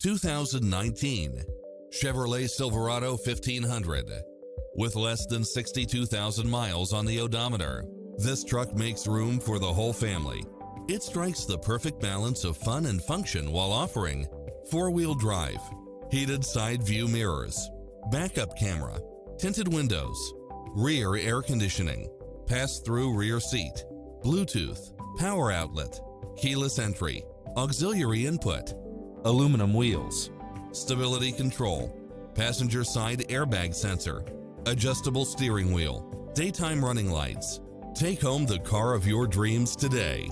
2019 Chevrolet Silverado 1500. With less than 62,000 miles on the odometer, this truck makes room for the whole family. It strikes the perfect balance of fun and function while offering four-wheel drive, heated side view mirrors, backup camera, tinted windows, rear air conditioning, pass-through rear seat, Bluetooth, power outlet, keyless entry, auxiliary input, aluminum wheels, stability control, passenger side airbag sensor, adjustable steering wheel, daytime running lights. Take home the car of your dreams today.